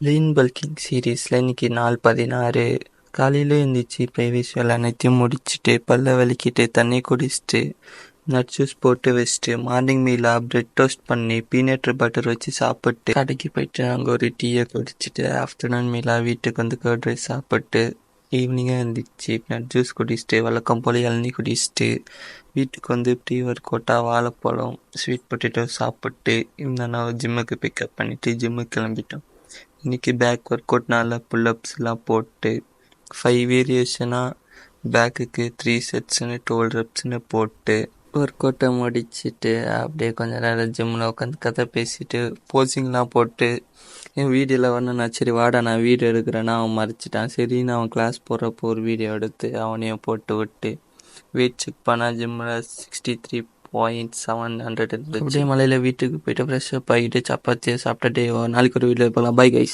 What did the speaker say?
Lean bulking சீரீஸில் இன்னைக்கு நாள் 16. காலையில் எழுந்திரிச்சு ப்ரைவேஸ் வேலை அனைத்தையும் முடிச்சுட்டு பல்ல விளக்கிட்டு தண்ணி குடிச்சிட்டு நட் ஜூஸ் போட்டு வச்சுட்டு மார்னிங் மீலாக பிரெட் டோஸ்ட் பண்ணி பீனட் பட்டர் வச்சு சாப்பிட்டு கடைக்கு போயிட்டு அங்கே ஒரு டீயை குடிச்சிட்டு ஆஃப்டர்நூன் மீலாக வீட்டுக்கு வந்து கர்ட் ரைஸ் சாப்பிட்டு ஈவினிங்காக எழுந்திரிச்சு நட் ஜூஸ் குடிச்சிட்டு வழக்கம் போல் இளநீ குடிச்சிட்டு வீட்டுக்கு வந்து ப்ரீ ஒர்க் அவுட்டாக வாழைப்பழம் ஸ்வீட் பொட்டேட்டோ சாப்பிட்டு இந்த நான் ஜிம்முக்கு பிக்கப் பண்ணிவிட்டு ஜிம்முக்கு கிளம்பிட்டோம். இன்னைக்கு பேக் ஒர்க் அவுட்னால புல்லப்ஸ்லாம் போட்டு 5 வேரியேஷனாக பேக்குக்கு 3 செட்ஸ்னு 12 ரெப்ஸ்னு போட்டு ஒர்க் அவுட்டை முடிச்சுட்டு அப்படியே கொஞ்ச நேரம் ஜிம்மில் உட்காந்து கதை பேசிட்டு போசிங்லாம் போட்டு என் வீடியோவில் வரணும்னா சரி வாடா நான் வீடியோ எடுக்கிறேன்னா அவன் மறைச்சிட்டான். சரின்னு அவன் கிளாஸ் போகிறப்போ ஒரு வீடியோ எடுத்து அவனையும் போட்டு விட்டு வெயிட் செக் பண்ணால் ஜிம்மில் 63.700 இருந்துச்சு. அப்படியே மலையில் வீட்டுக்கு போயிட்டு ஃப்ரெஷ்ஷப் ஆகிட்டு சப்பாத்தியை சாப்பிட்டுட்டு நாளைக்கு ஒரு வீடியோ போகலாம். Bye guys.